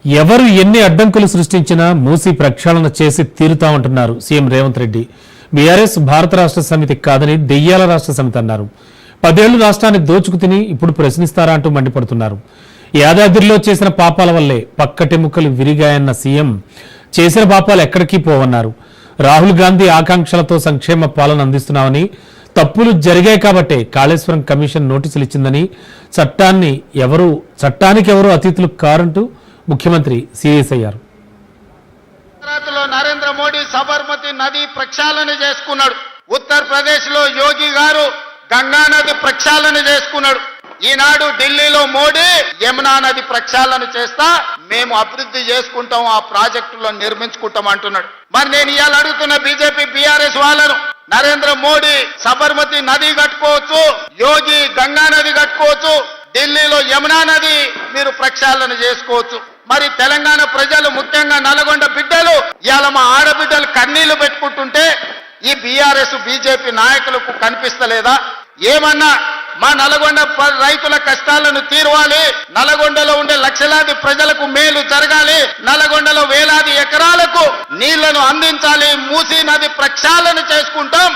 ఎవరు ఎన్ని అడ్డంకులు సృష్టించినా మూసి ప్రక్షాళన చేసి తీరుతామంటున్నారు సీఎం రేవంత్ రెడ్డి. బీఆర్ఎస్ భారత రాష్ట్ర సమితి కాదని దెయ్యాల రాష్ట్ర సమితి అన్నారు. 10 ఏళ్లు రాష్ట్రాన్ని దోచుకు తిని ఇప్పుడు ప్రశ్నిస్తారా అంటూ మండిపడుతున్నారు. యాదాద్రిలో చేసిన పాపాల వల్లే పక్కటెముకలు విరిగాయన్న సీఎం చేసిన పాపాలు ఎక్కడికి పోవన్నారు. రాహుల్ గాంధీ ఆకాంక్షలతో సంక్షేమ పాలన అందిస్తున్నామని, తప్పులు జరిగాయి కాబట్టే కాళేశ్వరం కమిషన్ నోటీసులు ఇచ్చిందని, చట్టానికి ఎవరు అతిథులు కారంటూ ముఖ్యమంత్రి సీరియస్ అయ్యారు. గుజరాత్లో నరేంద్ర మోడీ సబర్మతి నది ప్రక్షాళన చేసుకున్నాడు. ఉత్తరప్రదేశ్ లో యోగి గారు గంగా నది ప్రక్షాళన చేసుకున్నాడు. ఈనాడు ఢిల్లీలో మోడీ యమునా నది ప్రక్షాళన చేస్తా మేము అభివృద్ధి చేసుకుంటాం, ఆ ప్రాజెక్టులో నిర్మించుకుంటాం అంటున్నాడు. మరి నేను ఇవాళ అడుగుతున్న బీజేపీ బీఆర్ఎస్ వాళ్ళను, నరేంద్ర మోడీ సబర్మతి నది కట్టుకోవచ్చు, యోగి గంగా నది కట్టుకోవచ్చు, ఢిల్లీలో యమునా నది మీరు ప్రక్షాళన చేసుకోవచ్చు. మరి తెలంగాణ ప్రజలు, ముఖ్యంగా నల్గొండ బిడ్డలు ఇవాళ మా ఆడబిడ్డలు కన్నీళ్లు పెట్టుకుంటుంటే ఈ బీఆర్ఎస్ బీజేపీ నాయకులకు కనిపిస్తలేదా? ఏమన్నా మా నల్గొండ రైతుల కష్టాలను తీరవాలి, నల్గొండలో ఉండే లక్షలాది ప్రజలకు మేలు జరగాలి, నల్గొండలో వేలాది ఎకరాలకు నీళ్లను అందించాలి, మూసీ నది ప్రక్షాళన చేసుకుంటాం,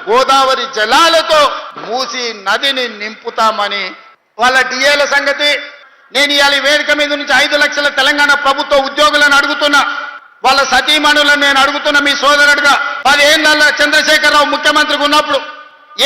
గోదావరి జలాలతో మూసీ నదిని నింపుతామని వాళ్ళ డిఏల సంగతి నేను ఇవాళ వేదిక మీద నుంచి 5 లక్షల తెలంగాణ ప్రభుత్వ ఉద్యోగులను అడుగుతున్నా, వాళ్ళ సతీమణులను నేను అడుగుతున్నా. మీ సోదరుడుగా 10 ఏళ్ల చంద్రశేఖరరావు ముఖ్యమంత్రిగా ఉన్నప్పుడు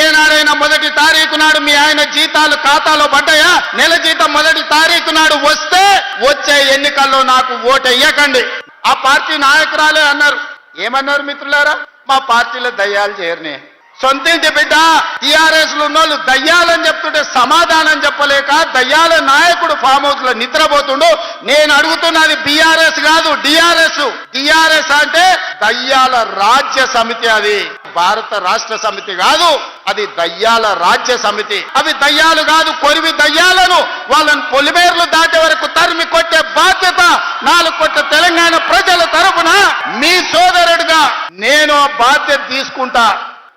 ఏనాడైనా 1వ తారీఖు నాడు మీ ఆయన జీతాలు ఖాతాలో పడ్డాయా? నెల జీతం 1వ తారీఖు నాడు వస్తే వచ్చే ఎన్నికల్లో నాకు ఓటెయ్యకండి. ఆ పార్టీ నాయకురాలే అన్నారు. ఏమన్నారు మిత్రులారా? మా పార్టీలో దయ్యాలు చేరనే. సొంతింటి బిడ్డ టీఆర్ఎస్ లో ఉన్నోళ్ళు దయ్యాలని చెప్తుంటే సమాధానం చెప్పలేక దయ్యాల నాయకుడు ఫామ్ హౌస్ లో నిద్రపోతుండు. నేను అడుగుతున్నది బీఆర్ఎస్ కాదు, డిఆర్ఎస్. డిఆర్ఎస్ అంటే దయ్యాల రాజ్య సమితి, అది భారత రాష్ట్ర సమితి కాదు, అది దయ్యాల రాజ్య సమితి. అవి దయ్యాలు కాదు, కొరివి దయ్యాలను వాళ్ళని పొలిమేర్లు దాటే వరకు తరిమి కొట్టే బాధ్యత 4 కోట్ల తెలంగాణ ప్రజల తరపున మీ సోదరుడిగా నేను ఆ బాధ్యత తీసుకుంటా.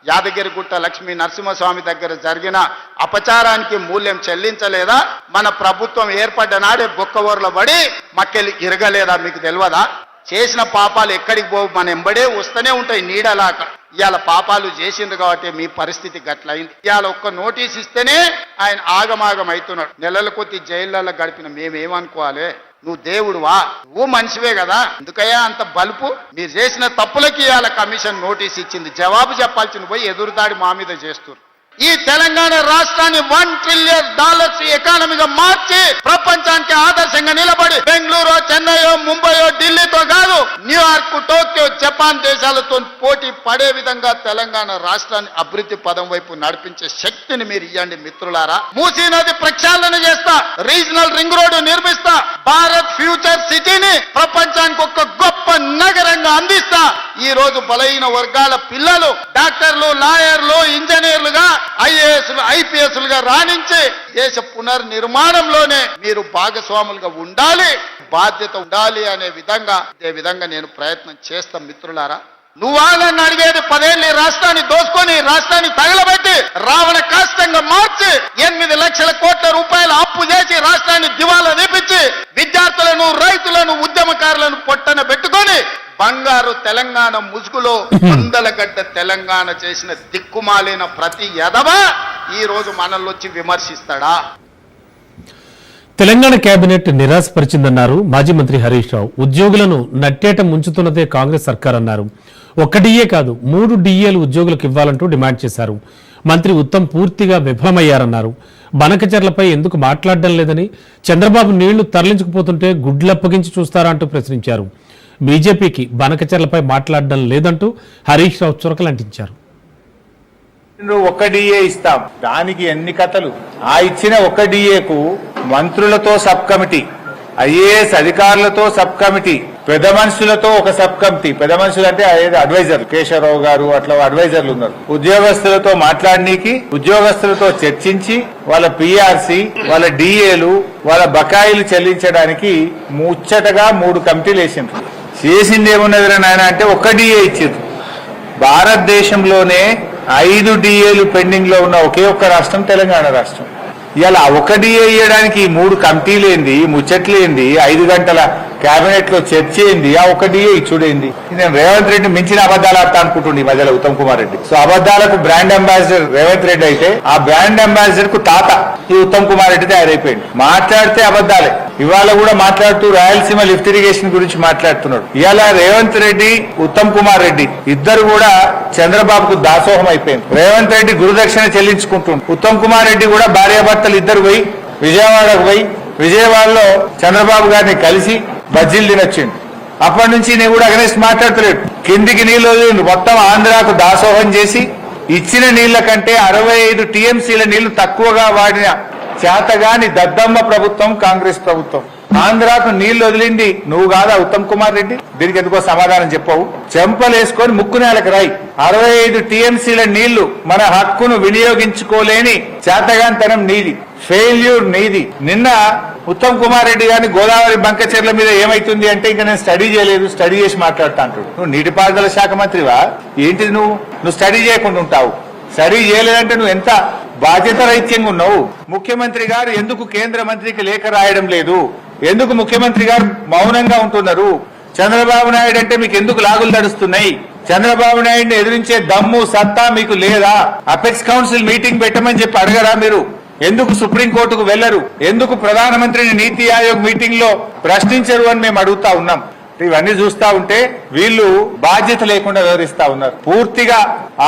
యాదగిరిగుట్ట లక్ష్మీ నరసింహస్వామి దగ్గర జరిగిన అపచారానికి మూల్యం చెల్లించలేదా? మన ప్రభుత్వం ఏర్పడ్డ నాడే బొక్కవోర్ల పడి మక్కెలు ఇరగలేదా? మీకు తెలియదా? చేసిన పాపాలు ఎక్కడికి పోవు, మన ఎంబడే వస్తూనే ఉంటాయి నీడలాక. ఇవాళ పాపాలు చేసింది కాబట్టి మీ పరిస్థితి గట్లయింది. ఇవాళ ఒక్క నోటీస్ ఇస్తేనే ఆయన ఆగమాగం అవుతున్నాడు. నెలల కొద్ది జైళ్ళల్లో గడిపిన మేమేమనుకోవాలి? నువ్వు దేవుడువా? నువ్వు మనిషివే కదా, ఎందుకయ్యా అంత బలుపు? మీరు చేసిన తప్పులకి ఇవాళ కమిషన్ నోటీస్ ఇచ్చింది. జవాబు చెప్పాల్సిన పోయి ఎదురుదాడి మా మీద చేస్తున్నారు. ఈ తెలంగాణ రాష్ట్రాన్ని $1 ట్రిలియన్ ఎకానమీగా మార్చి ప్రపంచానికి ఆదర్శంగా నిలబడి బెంగళూరు, చెన్నైయో, ముంబైయో, ఢిల్లీతో కాదు, న్యూయార్క్, టోక్యో, జపాన్ దేశాలతో పోటీ పడే విధంగా తెలంగాణ రాష్ట్రాన్ని అభివృద్ధి పదం వైపు నడిపించే శక్తిని మీరు ఇవ్వండి మిత్రులారా. మూసీ నది ప్రక్షాళన చేస్తా, రీజనల్ రింగ్ రోడ్డు నిర్మిస్తా, భారత్ ఫ్యూచర్ సిటీని ప్రపంచానికి ఒక గొప్ప నగరంగా అందిస్తా. ఈ రోజు బలహీన వర్గాల పిల్లలు డాక్టర్లు, లాయర్లు, ఇంజనీర్లుగా, ఐఏఎస్లు, ఐపీఎస్లుగా రాణించి దేశ పునర్నిర్మాణంలోనే మీరు భాగస్వాములుగా ఉండాలి, బాధ్యత ఉండాలి అనే విధంగా నేను ప్రయత్నం చేస్తాం మిత్రులారా. నువ్వు వాళ్ళని అడిగేది 10 ఏళ్ళు రాష్ట్రాన్ని దోసుకొని, రాష్ట్రాన్ని తగలబెట్టి, రావణ కాష్టంగా మార్చి 8 లక్షల కోట్ల రూపాయల అప్పు చేసి రాష్ట్రాన్ని దివాలా తీపించి విద్యార్థులను, రైతులను, ఉద్యమకారులను పొట్టన పెట్టుకొని బంగారు తెలంగాణ ముసుగులో 100 గడ్డ తెలంగాణ చేసిన దిక్కుమాలిన ప్రతి యదవ ఈ రోజు మనల్ని వచ్చి విమర్శిస్తాడా? తెలంగాణ కేబినెట్ నిరాశపరిచిందన్నారు మాజీ మంత్రి హరీష్ రావు. ఉద్యోగులను నట్టేట ముంచుతున్నదే కాంగ్రెస్ సర్కార్ అన్నారు. 1 డిఏ కాదు, 3 డిఏలు ఉద్యోగులకు ఇవ్వాలంటూ డిమాండ్ చేశారు. మంత్రి ఉత్తమ్ పూర్తిగా విఫలమయ్యారన్నారు. బనకచెర్లపై ఎందుకు మాట్లాడడం లేదని, చంద్రబాబు నీళ్లు తరలించుకుపోతుంటే గుడ్లప్పగించి చూస్తారా అంటూ ప్రశ్నించారు. బీజేపీకి బనకచెర్లపై మాట్లాడడం లేదంటూ హరీష్ రావు చురకలంటించారు. 1 డిఏ ఇస్తాం, దానికి ఎన్ని కథలు. ఆ ఇచ్చిన 1 డిఏకు మంత్రులతో సబ్ కమిటీ, ఐఏఎస్ అధికారులతో సబ్ కమిటీ, పెద్ద మనుషులతో ఒక సబ్ కమిటీ. పెద్ద మనుషులు అంటే అడ్వైజర్, కేశవరావు గారు అట్లా అడ్వైజర్లు ఉన్నారు. ఉద్యోగస్తులతో మాట్లాడనీకి, ఉద్యోగస్తులతో చర్చించి వాళ్ళ పిఆర్సి, వాళ్ళ డిఏలు, వాళ్ళ బకాయిలు చెల్లించడానికి ముచ్చటగా 3 కమిటీలు వేసిండ్రు. చేసింది ఏమున్నదిరా నాయన అంటే 1 డిఏ ఇచ్చిండ్రు. భారతదేశంలోనే 5 డిఏలు పెండింగ్ లో ఉన్న ఒకే ఒక్క రాష్ట్రం తెలంగాణ రాష్ట్రం. ఇలా 1 డిఏ ఇవ్వడానికి 3 కమిటీలు ఏంది, ముచ్చట్లు ఏంది, 5 గంటల కేబినెట్ లో చర్చ ఏంది, ఆ ఒక డిఏ ఇచ్చుడేంది. నేను రేవంత్ రెడ్డి మించిన అబద్ధాలు ఆడతా అనుకుంటుండే ఈ మధ్యలో ఉత్తమ్ కుమార్ రెడ్డి. సో అబద్ధాలకు బ్రాండ్ అంబాసిడర్ రేవంత్ రెడ్డి అయితే ఆ బ్రాండ్ అంబాసిడర్ కు తాత ఈ ఉత్తమ్ కుమార్ రెడ్డి తయారైపోయింది. మాట్లాడితే అబద్ధాలే. ఇవాళ కూడా మాట్లాడుతూ రాయలసీమ లిఫ్ట్ ఇరిగేషన్ గురించి మాట్లాడుతున్నాడు. ఇవాళ రేవంత్ రెడ్డి ఉత్తమ్ కుమార్ రెడ్డి ఇద్దరు కూడా చంద్రబాబుకు దాసోహం అయిపోయింది. రేవంత్ రెడ్డి గురుదక్షిణ చెల్లించుకుంటుండు. ఉత్తమ్ కుమార్ రెడ్డి కూడా భార్యాభర్తలు ఇద్దరు పోయి విజయవాడకు పోయి విజయవాడలో చంద్రబాబు గారిని కలిసి బజ్జీలు తినొచ్చిండు. అప్పటి నుంచి నేను కూడా అగనెస్ట్ మాట్లాడతలేడు. కిందికి నీళ్లు మొత్తం ఆంధ్రాకు దాసోహం చేసి ఇచ్చిన నీళ్ల కంటే 65 టీఎంసీల నీళ్లు తక్కువగా వాడిన చేతగాని దద్దమ్మ ప్రభుత్వం కాంగ్రెస్ ప్రభుత్వం. ఆంధ్రాకు నీళ్లు వదిలింది నువ్వు కాదా ఉత్తమ్ కుమార్ రెడ్డి? దీనికి ఎందుకో సమాధానం చెప్పవు. చెంపలేసుకొని ముక్కు నేలకు రాయి. 65 టీఎంసీల నీళ్లు మన హక్కును వినియోగించుకోలేని చేతగానితనం నీది, ఫెయిల్యూర్ నీది. నిన్న ఉత్తమ్ కుమార్ రెడ్డి గారిని గోదావరి బంకచెర్ల మీద ఏమైతుంది అంటే ఇంకా నేను స్టడీ చేయలేదు, స్టడీ చేసి మాట్లాడుతా అంటాడు. నువ్వు నీటిపారుదల శాఖ మంత్రివా ఏంటిది? నువ్వు స్టడీ చేయకుండా ఉంటావు. స్టడీ చేయలేదంటే నువ్వు ఎంత బాధ్యత రహిత్యంగా ఉన్నావు. ముఖ్యమంత్రి గారు ఎందుకు కేంద్ర మంత్రికి లేఖ రాయడం లేదు? ఎందుకు ముఖ్యమంత్రి గారు మౌనంగా ఉంటున్నారు? చంద్రబాబు నాయుడు అంటే మీకు ఎందుకు లాగులు తడుస్తున్నాయి? చంద్రబాబు నాయుడిని ఎదిరించే దమ్ము సత్తా మీకు లేదా? అపెక్స్ కౌన్సిల్ మీటింగ్ పెట్టమని చెప్పి అడగరా మీరు? ఎందుకు సుప్రీంకోర్టుకు వెళ్లరు? ఎందుకు ప్రధానమంత్రిని నీతి ఆయోగ్ మీటింగ్ లో ప్రశ్నించరు అని మేము అడుగుతా ఉన్నాం. ఇవన్నీ చూస్తా ఉంటే వీళ్ళు బాధ్యత లేకుండా వ్యవహరిస్తా ఉన్నారు. పూర్తిగా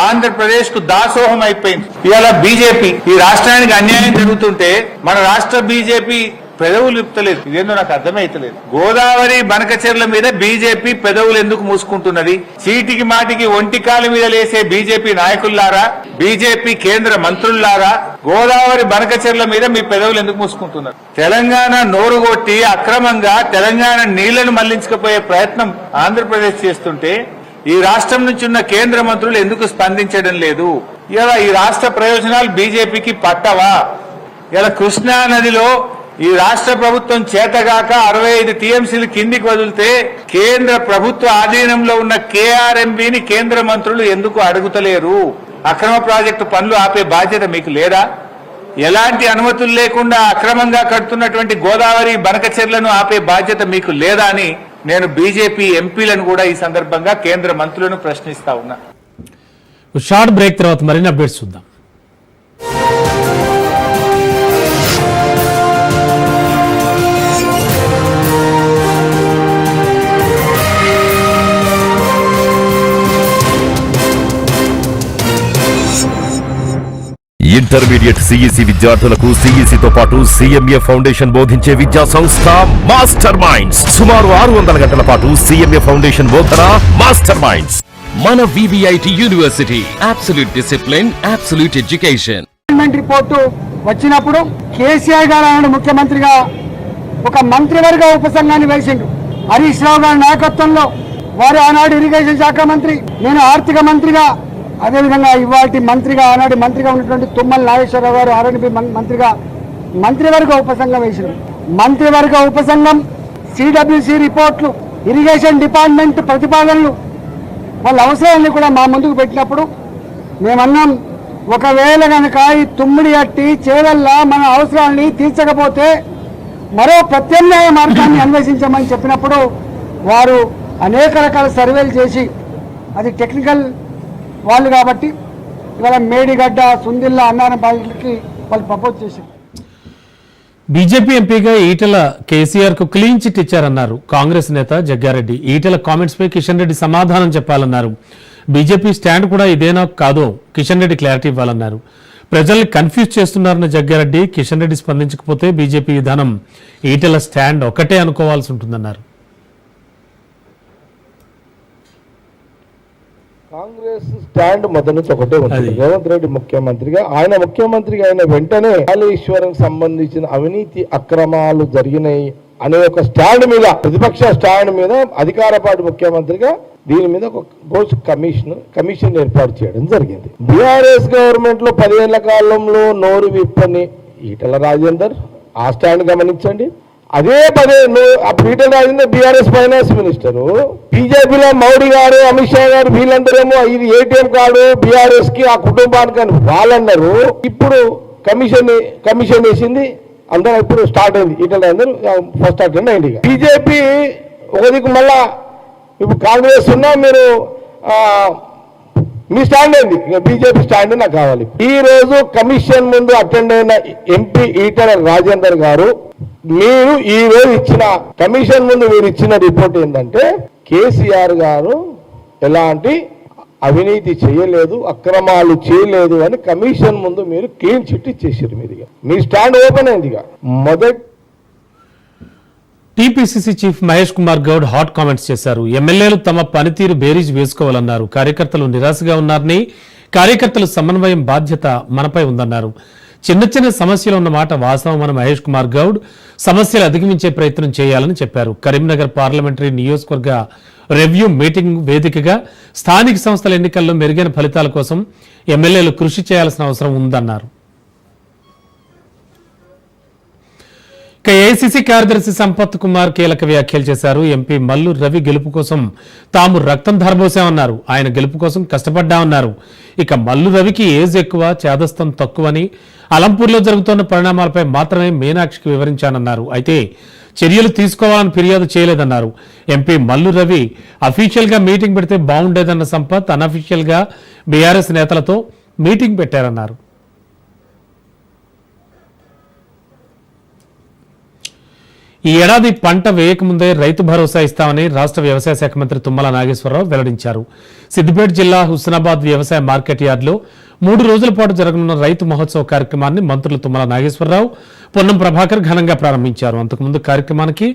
ఆంధ్రప్రదేశ్ కు దాసోహం అయిపోయింది. ఇవాళ బీజేపీ ఈ రాష్ట్రానికి అన్యాయం జరుగుతుంటే మన రాష్ట్ర బీజేపీ పెదవులు ఇప్పలేదు. ఇదేందో నాకు అర్థమైతలేదు. గోదావరి బనకచెర్ల మీద బీజేపీ పెదవులు ఎందుకు మూసుకుంటున్నది? చీటికి మాటికి ఒంటికాల మీద లేసే బీజేపీ నాయకుల్లారా, బీజేపీ కేంద్ర మంత్రుల్లారా, గోదావరి బనకచెర్ల మీద మీ పెదవులు ఎందుకు మూసుకుంటున్నారు? తెలంగాణ నోరుగొట్టి అక్రమంగా తెలంగాణ నీళ్లను మళ్లించకపోయే ప్రయత్నం ఆంధ్రప్రదేశ్ చేస్తుంటే ఈ రాష్ట్రం నుంచి ఉన్న కేంద్ర మంత్రులు ఎందుకు స్పందించడం లేదు? ఇలా ఈ రాష్ట్ర ప్రయోజనాలు బీజేపీకి పట్టవా? ఇలా కృష్ణా నదిలో ఈ రాష్ట్ర ప్రభుత్వం చేతగాక 65 టీఎంసీలు కిందికి వదిలితే కేంద్ర ప్రభుత్వ ఆధీనంలో ఉన్న కేఆర్ఎంబీని కేంద్ర మంత్రులు ఎందుకు అడుగుతలేరు? అక్రమ ప్రాజెక్టు పనులు ఆపే బాధ్యత మీకు లేదా? ఎలాంటి అనుమతులు లేకుండా అక్రమంగా కడుతున్నటువంటి గోదావరి బనకచెర్లను ఆపే బాధ్యత మీకు లేదా అని నేను బీజేపీ ఎంపీలను కూడా ఈ సందర్భంగా కేంద్ర మంత్రులను ప్రశ్నిస్తా ఉన్నా. షార్ట్ బ్రేక్ తర్వాత మరిన్ని అప్డేట్స్ చూద్దాం. ఇంటర్మీడియట్ సిఈసి విద్యార్థులకు సిఈసితో పాటు సిఎంఏ ఫౌండేషన్ బోధించే విద్యా సంస్థ మాస్టర్ మైండ్స్. సుమారు 600 గంటల పాటు సిఎంఏ ఫౌండేషన్ బోధన మాస్టర్ మైండ్స్. మన VVIT university absolute discipline, absolute education. Report వచ్చినప్పుడు కేసీఆర్ గారు ఆనాడు ముఖ్యమంత్రిగా ఒక మంత్రివర్గ ఉపసంఘాన్ని వేసిండు. హరీష్ రావు గారి నాయకత్వంలో వారు ఆనాడు ఇరిగేషన్ శాఖ మంత్రి, నేను ఆర్థిక మంత్రిగా, అదేవిధంగా ఇవాటి మంత్రిగా ఆనాడు మంత్రిగా ఉన్నటువంటి తుమ్మల నాగేశ్వరరావు గారు ఆర్ఎండ్బి మంత్రిగా మంత్రివర్గ ఉపసంఘం వేసారు. మంత్రివర్గ ఉపసంఘం సిడబ్ల్యూసి రిపోర్ట్లు, ఇరిగేషన్ డిపార్ట్మెంట్ ప్రతిపాదనలు, వాళ్ళ అవసరాన్ని కూడా మా ముందుకు పెట్టినప్పుడు మేమన్నాం, ఒకవేళ కనుక ఈ తుమ్మిడి అట్టి చేవల్ల మన అవసరాన్ని తీర్చకపోతే మరో ప్రత్యామ్నాయ మార్గాన్ని అన్వేషించమని చెప్పినప్పుడు వారు అనేక రకాల సర్వేలు చేసి, అది టెక్నికల్ వాళ్ళు కాబట్టి ఇవాళ మేడిగడ్డ, సుందిల్ల, అన్నారం ప్రాజెక్టులకి వాళ్ళు ప్రపోజ్ చేశారు. బీజేపీ ఎంపీగా ఈటెల కేసీఆర్ కు క్లీన్ చిట్ ఇచ్చారన్నారు కాంగ్రెస్ నేత జగ్గారెడ్డి. ఈటెల కామెంట్స్ పై కిషన్ రెడ్డి సమాధానం చెప్పాలన్నారు. బీజేపీ స్టాండ్ కూడా ఇదేనా కాదో కిషన్ రెడ్డి క్లారిటీ ఇవ్వాలన్నారు. ప్రజల్ని కన్ఫ్యూజ్ చేస్తున్నారన్న జగ్గారెడ్డి, కిషన్ రెడ్డి స్పందించకపోతే బీజేపీ విధానం ఈటెల స్టాండ్ ఒకటే అనుకోవాల్సి ఉంటుందన్నారు. కాంగ్రెస్ స్టాండ్ మొదటి నుంచి ఒకటే ఉంటుంది. రేవంత్ రెడ్డి ముఖ్యమంత్రిగా, ఆయన ముఖ్యమంత్రిగా అయిన వెంటనే కాళేశ్వరం సంబంధించిన అవినీతి అక్రమాలు జరిగినాయి అనే ఒక స్టాండ్ మీద, ప్రతిపక్ష స్టాండ్ మీద అధికార పార్టీ ముఖ్యమంత్రిగా దీని మీద ఒక బోర్డ్ కమిషన్ ఏర్పాటు చేయడం జరిగింది. బీఆర్ఎస్ గవర్నమెంట్ లో 10 ఏళ్ల కాలంలో నోరు విప్పని ఈటెల రాజేందర్, ఆ స్టాండ్ గమనించండి. అదే అప్పుడు Etela Rajender BRS finance minister, బీజేపీలో మోడీ గారు, అమిత్ షా గారు వీళ్ళందరేమో ఇది ఏటీఎం కార్డు బీఆర్ఎస్ కి, ఆ కుటుంబానికి అని వాళ్ళన్నారు. ఇప్పుడు కమిషన్ వేసింది అందరూ. ఇప్పుడు స్టార్ట్ అయింది ఈటెల రాజేందర్ ఫస్ట్ అటెండ్ అయింది. బీజేపీ ఒక దిక్కు మళ్ళా ఇప్పుడు కాంగ్రెస్ ఉన్నా మీరు మీ స్టాండ్ ఏంది? బీజేపీ స్టాండ్ నాకు కావాలి. ఈ రోజు కమిషన్ ముందు అటెండ్ అయిన ఎంపీ ఈటెల రాజేందర్ గారు, మీరు ఈ రోజు ఇచ్చిన కమిషన్ ముందు మీరు ఇచ్చిన రిపోర్ట్ ఏంటంటే కేసీఆర్ గారు ఎలాంటి అవినీతి చేయలేదు, అక్రమాలు చేయలేదు అని కమిషన్ ముందు మీరు క్లీన్ చిట్ ఇచ్చేసారు. మీరు మీ స్టాండ్ ఓపెన్ అయింది. మొదటి TPCC chief Mahesh Kumar Goud hot comments చేశారు. ఎమ్మెల్యేలు తమ పనితీరు బేరీజ్ వేసుకోవాలన్నారు. కార్యకర్తలు నిరాశగా ఉన్నారని, కార్యకర్తలు సమన్వయం బాధ్యత మనపై ఉందన్నారు. చిన్న చిన్న సమస్యలు ఉన్న మాట వాస్తవమని మహేష్ కుమార్ గౌడ్ సమస్యలు అధిగమించే ప్రయత్నం చేయాలని చెప్పారు. కరీంనగర్ పార్లమెంటరీ నియోజకవర్గ రివ్యూ మీటింగ్ వేదికగా స్థానిక సంస్థల ఎన్నికల్లో మెరుగైన ఫలితాల కోసం ఎమ్మెల్యేలు కృషి చేయాల్సిన అవసరం ఉందన్నారు. ఇక ఏఐసీసీ కార్యదర్శి సంపత్ కుమార్ కీలక వ్యాఖ్యలు చేశారు. ఎంపీ మల్లు రవి గెలుపు కోసం తాము రక్తం ధారబోసామన్నారు. ఆయన గెలుపు కోసం కష్టపడ్డామన్నారు. ఇక మల్లు రవికి ఏజ్ ఎక్కువ, చేదస్తం తక్కువని, అలంపూర్లో జరుగుతున్న పరిణామాలపై మాత్రమే మీనాక్షికి వివరించానన్నారు. అయితే చర్యలు తీసుకోవాలని ఫిర్యాదు చేయలేదన్నారు. ఎంపీ మల్లు రవి అఫీషియల్ గా మీటింగ్ పెడితే బాగుండేదన్న సంపత్ అన్అఫీషియల్ గా బీఆర్ఎస్ నేతలతో మీటింగ్ పెట్టారన్నారు. ఈ ఏడాది పంట వేయకముందే రైతు భరోసా ఇస్తామని రాష్ట్ర వ్యవసాయ శాఖ మంత్రి తుమ్మల నాగేశ్వరరావు వెల్లడించారు. సిద్దిపేట జిల్లా హుస్నాబాద్ వ్యవసాయ మార్కెట్ యార్డులో 3 రోజుల పాటు జరగనున్న రైతు మహోత్సవ కార్యక్రమాన్ని మంత్రులు తుమ్మల నాగేశ్వరరావు, పొన్నం ప్రభాకర్ ఘనంగా ప్రారంభించారు. అంతకుముందు కార్యక్రమానికి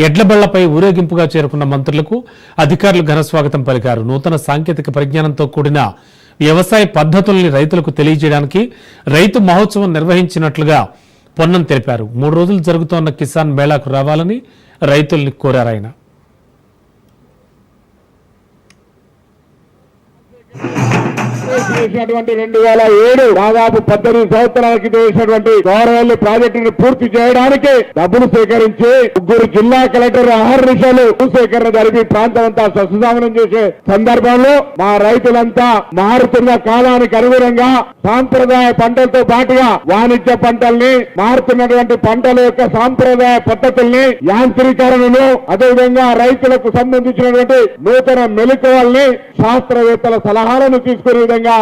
ఎడ్ల బళ్లపై ఊరేగింపుగా చేరుకున్న మంత్రులకు అధికారులు ఘన స్వాగతం పలికారు. నూతన సాంకేతిక పరిజ్ఞానంతో కూడిన వ్యవసాయ పద్ధతుల్ని రైతులకు తెలియజేయడానికి రైతు మహోత్సవం నిర్వహించినట్లుగా పొన్నం తెలిపారు. 3 రోజులు జరుగుతోన్న కిసాన్ మేళాకు రావాలని రైతుల్ని కోరారు ఆయన. చేసినటువంటి 2007 దాదాపు 18 సంవత్సరాల క్రితం చేసినటువంటి గౌరవల్లి ప్రాజెక్టును పూర్తి చేయడానికి డబ్బులు సేకరించి 3 జిల్లా కలెక్టర్ అహర్నిశలు భూసేకరణ జరిపి ప్రాంతం అంతా సస్యశామనం చేసే సందర్భంలో మా రైతులంతా మారుతున్న కాలానికి అనుగుణంగా సాంప్రదాయ పంటలతో పాటుగా వాణిజ్య పంటల్ని, మారుతున్నటువంటి పంటల యొక్క సాంప్రదాయ పద్ధతుల్ని, యాంత్రీకరణను, అదేవిధంగా రైతులకు సంబంధించినటువంటి నూతన మెలకువల్ని, శాస్త్రవేత్తల సలహాలను తీసుకునే విధంగా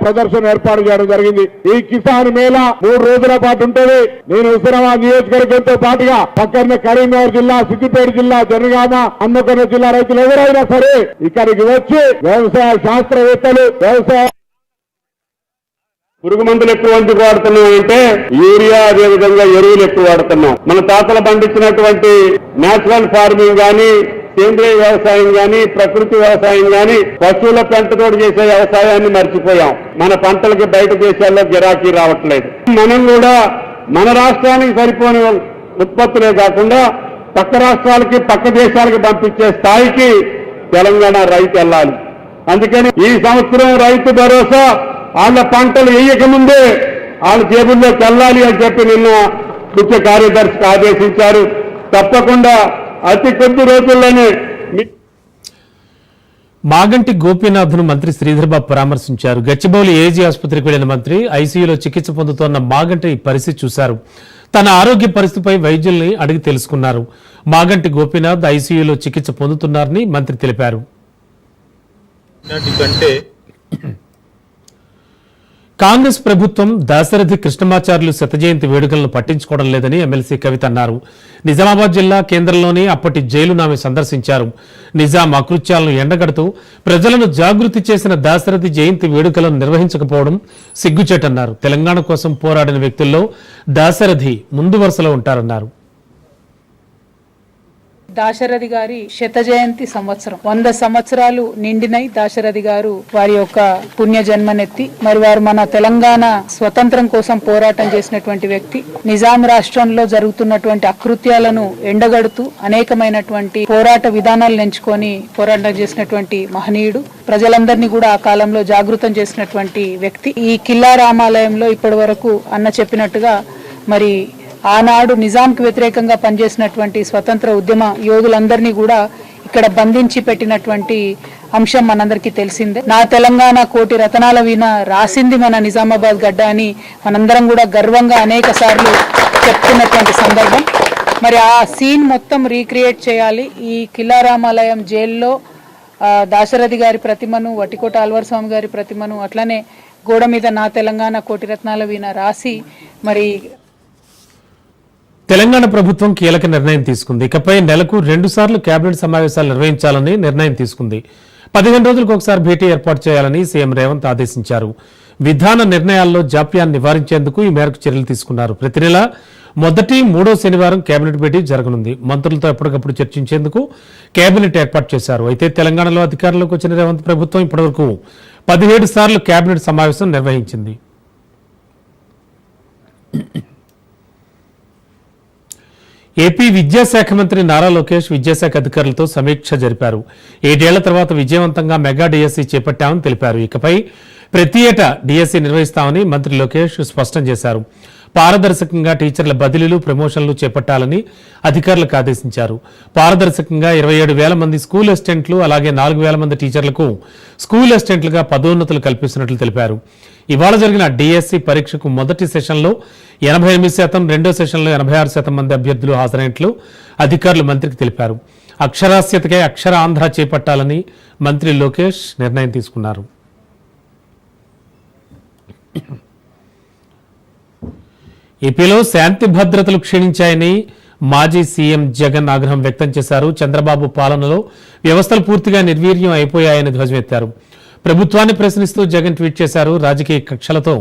ప్రదర్శన ఏర్పాటు చేయడం జరిగింది. ఈ కిసాన్ మేళా 3 రోజుల పాటు ఉంటుంది. నేను హుస్నాబాద్ నియోజకవర్గంతో పాటుగా పక్కన కరీంనగర్ జిల్లా, సిద్దిపేట జిల్లా, జనగామ, హన్మకొండ జిల్లా రైతులు ఎవరైనా సరే ఇక్కడికి వచ్చి వ్యవసాయ శాస్త్రవేత్తలు, వ్యవసాయ పురుగు మందులు ఎక్కువ ఎందుకు వాడుతున్నాం అంటే యూరియా, అదేవిధంగా ఎరువులు ఎక్కువ వాడుతున్నాం. మన తాతలు పండించినటువంటి నేచురల్ ఫార్మింగ్ గానీ, సేంద్రీయ వ్యవసాయం గాని, ప్రకృతి వ్యవసాయం గాని, పశువుల పెంటతో చేసే వ్యవసాయాన్ని మర్చిపోయాం. మన పంటలకి బయట దేశాల్లో గిరాకీ రావట్లేదు. మనం కూడా మన రాష్ట్రానికి సరిపోని ఉత్పత్తులే కాకుండా పక్క రాష్ట్రాలకి, పక్క దేశాలకి పంపించే స్థాయికి తెలంగాణ రైతు వెళ్ళాలి. అందుకని ఈ సంవత్సరం రైతు భరోసా వాళ్ళ పంటలు వేయకముందే వాళ్ళ జేబుల్లోకి వెళ్ళాలి అని చెప్పి నిన్న ముఖ్య కార్యదర్శికి ఆదేశించారు. తప్పకుండా అతి కొద్ది రోజుల్లోనే మాగంటి గోపీనాథ్ను మంత్రి శ్రీధర్బాబు పరామర్శించారు. గచ్చిబౌలి ఏజీ ఆసుపత్రికి వెళ్లిన మంత్రి ఐసీయూలో చికిత్స పొందుతోన్న మాగంటి పరిస్థితి చూశారు. తన ఆరోగ్య పరిస్థితిపై వైద్యుల్ని అడిగి తెలుసుకున్నారు. మాగంటి గోపీనాథ్ ఐసీయూలో చికిత్స పొందుతున్నారని మంత్రి తెలిపారు. కాంగ్రెస్ ప్రభుత్వం దాశరథి కృష్ణమాచార్యులు శత జయంతి వేడుకలను పట్టించుకోవడం లేదని ఎమ్మెల్సీ కవిత అన్నారు. నిజామాబాద్ జిల్లా కేంద్రంలోని అప్పటి జైలును ఆమె సందర్శించారు. నిజాం అకృత్యాలను ఎండగడుతూ ప్రజలను జాగృతి చేసిన దాశరథి జయంతి వేడుకలను నిర్వహించకపోవడం సిగ్గుచేటన్నారు. తెలంగాణ కోసం పోరాడిన వ్యక్తుల్లో దాశరథి ముందు వరుసలో ఉంటారన్నారు. దాశరథి గారి శత జయంతి సంవత్సరం 100 సంవత్సరాలు నిండినై దాశరథి గారు వారి యొక్క పుణ్య జన్మనెత్తి మరి వారు మన తెలంగాణ స్వతంత్రం కోసం పోరాటం చేసినటువంటి వ్యక్తి. నిజాం రాష్ట్రంలో జరుగుతున్నటువంటి అకృత్యాలను ఎండగడుతూ అనేకమైనటువంటి పోరాట విధానాలను ఎంచుకొని పోరాటం చేసినటువంటి మహనీయుడు. ప్రజలందరినీ కూడా ఆ కాలంలో జాగృతం చేసినటువంటి వ్యక్తి. ఈ కిల్లా రామాలయంలో ఇప్పటి వరకు అన్న చెప్పినట్టుగా మరి ఆనాడు నిజాంకి వ్యతిరేకంగా పనిచేసినటువంటి స్వతంత్ర ఉద్యమ యోధులందరినీ కూడా ఇక్కడ బంధించి పెట్టినటువంటి అంశం మనందరికీ తెలిసిందే. నా తెలంగాణ కోటి రతనాల వీణ రాసింది మన నిజామాబాద్ గడ్డ అని మనందరం కూడా గర్వంగా అనేక సార్లు చెప్తున్నటువంటి సందర్భం. మరి ఆ సీన్ మొత్తం రీక్రియేట్ చేయాలి. ఈ కిలారామాలయం జైల్లో దాశరథి గారి ప్రతిమను, వటికోట ఆల్వార్ స్వామి గారి ప్రతిమను, అట్లనే గోడ మీద నా తెలంగాణ కోటి రత్నాల వీణ రాసి మరి తెలంగాణ ప్రభుత్వం కీలక నిర్ణయం తీసుకుంది. ఇకపై నెలకు 2 సార్లు కేబినెట్ సమావేశాలు నిర్వహించాలని నిర్ణయం తీసుకుంది. 15 రోజులకు ఒకసారి భేటీ ఏర్పాటు చేయాలని సీఎం రేవంత్ ఆదేశించారు. విధాన నిర్ణయాల్లో జాప్యాన్ని నివారించేందుకు ఈ మేరకు చర్యలు తీసుకున్నారు. ప్రతి నెల మొదటి 3వ శనివారం కేబినెట్ భేటీ జరగనుంది. మంత్రులతో ఎప్పటికప్పుడు చర్చించేందుకు కేబినెట్ ఏర్పాటు చేశారు. అయితే తెలంగాణలో అధికారంలోకి వచ్చిన రేవంత్ ప్రభుత్వం ఇప్పటివరకు 17 సార్లు కేబినెట్ సమావేశం నిర్వహించింది. ఏపీ విద్యాశాఖ మంత్రి నారా లోకేష్ విద్యాశాఖ అధికారులతో సమీక్ష జరిపారు. 7 ఏళ్ల తర్వాత విజయవంతంగా మెగా డిఎస్సీ చేపట్టామని తెలిపారు. ఇకపై ప్రతి ఏటా డిఎస్సీ నిర్వహిస్తామని మంత్రి లోకేష్ స్పష్టం చేశారు. పారదర్శకంగా టీచర్ల బదిలీలు, ప్రమోషన్లు చేపట్టాలని అధికారులకు ఆదేశించారు. పారదర్శకంగా 27,000 మంది స్కూల్ అసిస్టెంట్లు, అలాగే 4,000 మంది టీచర్లకు స్కూల్ అసిస్టెంట్లుగా పదోన్నతులు కల్పిస్తున్నట్లు తెలిపారు. ఇవాళ జరిగిన డిఎస్సీ పరీక్షకు మొదటి సెషన్లో 88%, రెండో సెషన్లో 86% మంది అభ్యర్థులు హాజరైనట్లు అధికారులు మంత్రికి తెలిపారు. అక్షరాస్యతకై అక్షర ఆంధ్ర చేపట్టాలని మంత్రి లోకేష్ నిర్ణయం తీసుకున్నారు. ఏపీలో శాంతి భద్రతలు క్షీణించాయని మాజీ సీఎం జగన్ ఆగ్రహం వ్యక్తం చేశారు. చంద్రబాబు పాలనలో వ్యవస్థలు పూర్తిగా నిర్వీర్యం అయిపోయాయని ధ్వజమెత్తారు. ప్రభుత్వాన్ని ప్రశ్నిస్తూ జగన్ ట్వీట్ చేశారు. రాజకీయ కక్షలతో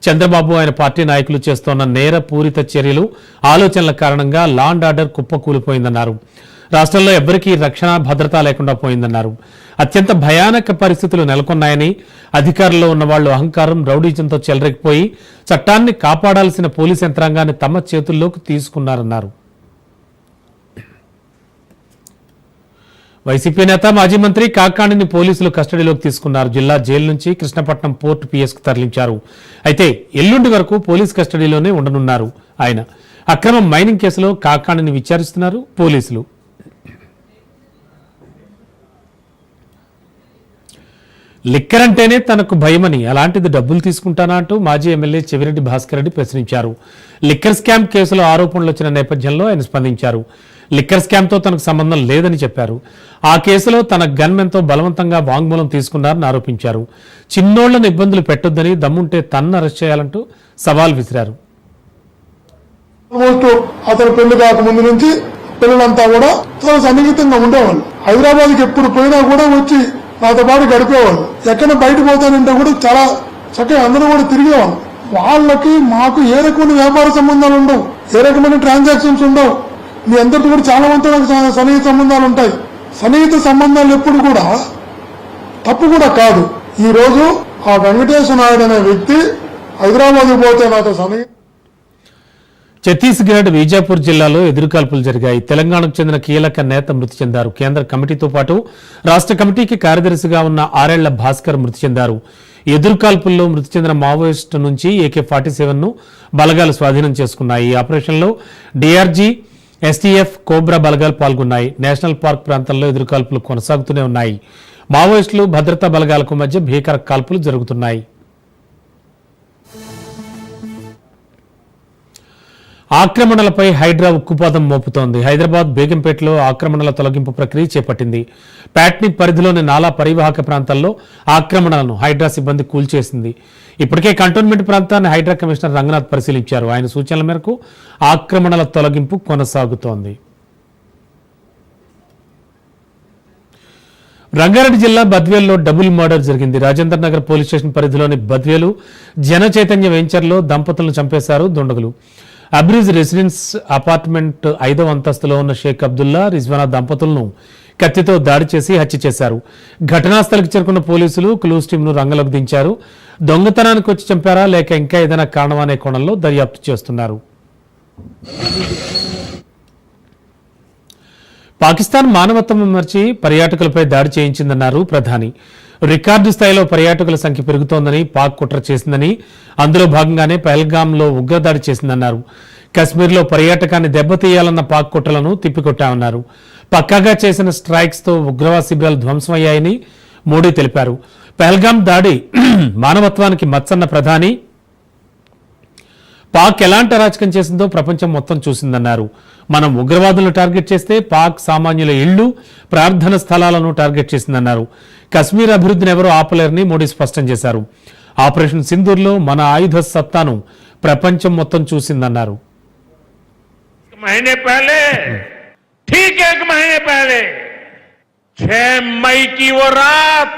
చంద్రబాబు, ఆయన పార్టీ నాయకులు చేస్తోన్న నేర పూరిత చర్యలు, ఆలోచనల కారణంగా లా అండ్ ఆర్డర్ కుప్పకూలిపోయిందన్నారు. రాష్ట్రంలో ఎవ్వరికీ రక్షణ, భద్రత లేకుండా పోయిందన్నారు. అత్యంత భయానక పరిస్థితులు నెలకొన్నాయని, అధికారంలో ఉన్న వాళ్లు అహంకారం, రౌడీజంతో చెలరేగిపోయి చట్టాన్ని కాపాడాల్సిన పోలీస్ యంత్రాంగాన్ని తమ చేతుల్లోకి తీసుకున్నారన్నారు. వైసీపీ నేత, మాజీ మంత్రి కాకాణిని పోలీసులు కస్టడీలోకి తీసుకున్నారు. జిల్లా జైలు నుంచి కృష్ణపట్నం పోర్టు పిఎస్కు తరలించారు. అయితే ఎల్లుండి వరకు పోలీస్ కస్టడీలోనే ఉండనున్నారు ఆయన. అక్రమ మైనింగ్ కేసులో కాకాణిని విచారిస్తున్నారు పోలీసులు. లిక్కర్ అంటేనే తనకు భయమని, అలాంటిది డబ్బులు తీసుకుంటానా అంటూ మాజీ ఎమ్మెల్యే చెవిరెడ్డి భాస్కర్ రెడ్డి ప్రశ్నించారు. లిక్కర్ స్కామ్ కేసులో ఆరోపణలు వచ్చిన నేపథ్యంలో ఆయన స్పందించారు. లిక్కర్ స్కామ్తో తనకు సంబంధం లేదని చెప్పారు. ఆ కేసులో తన గన్మెన్తో బలవంతంగా వాంగ్మూలం తీసుకున్నారని ఆరోపించారు. చిన్నోళ్లను ఇబ్బందులు పెట్టొద్దని, దమ్ముంటే తన్ను అరెస్ట్ చేయాలంటూ సవాల్ విసిరారు. అతను పెళ్లి కాక ముందు నుంచి పిల్లలంతా కూడా చాలా సన్నిహితంగా ఉండేవాళ్ళు. హైదరాబాద్కి ఎప్పుడు పోయినా కూడా వచ్చి నాతో పాటు గడిపేవాళ్ళు. ఎక్కడ బయట పోతానంటే కూడా చాలా చక్కగా అందరూ కూడా తిరిగేవాళ్ళు. వాళ్ళకి మాకు ఏ రకమైన వ్యాపార సంబంధాలు ఉండవు, ఏ రకమైన ట్రాన్సాక్షన్స్ ఉండవు. మీ అందరితో కూడా చాలా మంది సన్నిహిత సంబంధాలు ఉంటాయి. సన్నిహిత సంబంధాలు ఎప్పుడు కూడా తప్పు కూడా కాదు. ఈ రోజు ఆ వెంకటేశ్వర నాయుడు అనే వ్యక్తి హైదరాబాద్ పోతే నాతో సన్నిహిత. ఛత్తీస్గఢ్ బీజాపూర్ జిల్లాలో ఎదురుకాల్పులు జరిగాయి. తెలంగాణకు చెందిన కీలక నేత మృతి చెందారు. కేంద్ర కమిటీతో పాటు రాష్ట్ర కమిటీకి కార్యదర్శిగా ఉన్న 6 ఏళ్ల భాస్కర్ మృతి చెందారు. ఎదురుకాల్పుల్లో మృతి చెందిన మావోయిస్టు నుంచి AK-47ను బలగాలు స్వాధీనం చేసుకున్నాయి. ఈ ఆపరేషన్లో DRG, STF, కోబ్రా బలగాలు పాల్గొన్నాయి. నేషనల్ పార్క్ ప్రాంతంలో ఎదురుకాల్పులు కొనసాగుతూనే ఉన్నాయి. మావోయిస్టులు, భద్రతా బలగాలకు మధ్య భీకర కాల్పులు జరుగుతున్నాయి. ఆక్రమణలపై హైడ్రా ఉక్కుపాదం మోపుతోంది. హైదరాబాద్ బేగంపేటలో ఆక్రమణల తొలగింపు ప్రక్రియ చేపట్టింది. ప్యాట్నీ పరిధిలోని నాలా పరివాహక ప్రాంతాల్లో ఆక్రమణలను హైడ్రా సిబ్బంది కూల్చేసింది. ఇప్పటికే కంటోన్మెంట్ ప్రాంతాన్ని హైడ్రా కమిషనర్ రంగనాథ్ పరిశీలించారు. ఆయన సూచనల మేరకు ఆక్రమణల తొలగింపు కొనసాగుతోంది. రంగారెడ్డి జిల్లా బద్వేల్లో డబుల్ మర్డర్ జరిగింది. రాజేంద్ర నగర్ పోలీస్ స్టేషన్ పరిధిలోని బద్వేలు జన చైతన్య వెంచర్లో దంపతులను చంపేశారు దుండగులు. అబ్రిజ్ రెసిడెన్స్ అపార్ట్మెంట్ 5వ అంతస్తులో ఉన్న షేక్ అబ్దుల్లా, రిజ్వానా దంపతులను కత్తితో దాడి చేసి హత్య చేశారు. ఘటనా స్థలికి చేరుకున్న పోలీసులు క్లూస్ టీంను రంగంలోకి దించారు. దొంగతనానికి వచ్చి చంపారా లేక ఇంకా ఏదైనా కారణం అనే కోణంలో దర్యాప్తు చేస్తున్నారు. పాకిస్తాన్ మానవత్వం విమర్చి పర్యాటకులపై దాడి చేయించిందన్నారు ప్రధాని. రికార్డు స్థాయిలో పర్యాటకుల సంఖ్య పెరుగుతోందని, పాక్ కుట్ర చేసిందని, అందులో భాగంగానే పహల్గాంలో ఉగ్రదాడి చేసిందన్నారు. కశ్మీర్లో పర్యాటకాన్ని దెబ్బతీయాలన్న పాక్ కుట్రలను తిప్పికొట్టామన్నారు. పక్కాగా చేసిన స్ట్రైక్స్తో ఉగ్రవాద శిబిరాలు ధ్వంసమయ్యాయని మోడీ తెలిపారు. పహల్గాం దాడి మానవత్వానికి మచ్చన్న ప్రధాని పాక్ ఎలాంటి అరాచకం చేసిందో ప్రపంచం మొత్తం చూసిందన్నారు. మనం ఉగ్రవాదులను టార్గెట్ చేస్తే పాక్ సామాన్యుల ఇళ్లు, ప్రార్థన స్థలాలను టార్గెట్ చేసిందన్నారు. కశ్మీర్ అభివృద్ధిని ఎవరూ ఆపలేరని మోడీ స్పష్టం చేశారు. ఆపరేషన్ సింధూర్లో మన ఆయుధ సత్తాను ప్రపంచం మొత్తం చూసిందన్నారు. महीने पहले, ठीक 1 महीने पहले 6 मई की वो रात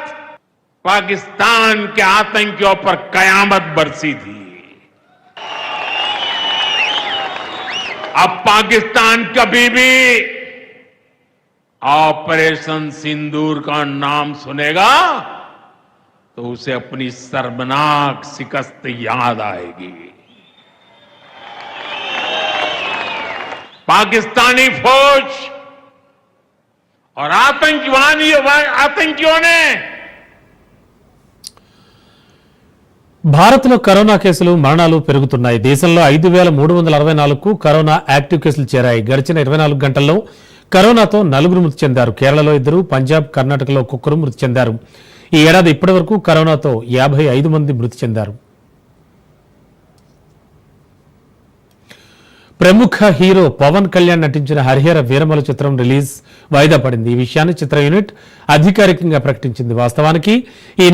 पाकिस्तान के आतंकियों पर कयामत बरसी थी. अब पाकिस्तान कभी भी ऑपरेशन सिंदूर का नाम सुनेगा तो उसे अपनी शर्मनाक शिकस्त याद आएगी. पाकिस्तानी फौज और आतंकियों ने భారత్లో కరోనా కేసులు, మరణాలు పెరుగుతున్నాయి. దేశంలో 5,364కు కరోనా యాక్టివ్ కేసులు చేరాయి. గడిచిన 24 గంటల్లో కరోనాతో 4 మృతి చెందారు. కేరళలో 2, పంజాబ్, కర్ణాటకలో 1 మృతి చెందారు. ఈ ఏడాది ఇప్పటి వరకు కరోనాతో 55 మంది మృతి చెందారు. ప్రముఖ హీరో పవన్ కళ్యాణ్ నటించిన హరిహర వీరమల చిత్రం రిలీజ్ వాయిదా పడింది. ఈ విషయాన్ని చిత్ర యూనిట్ అధికారికంగా ప్రకటించింది. వాస్తవానికి ఈ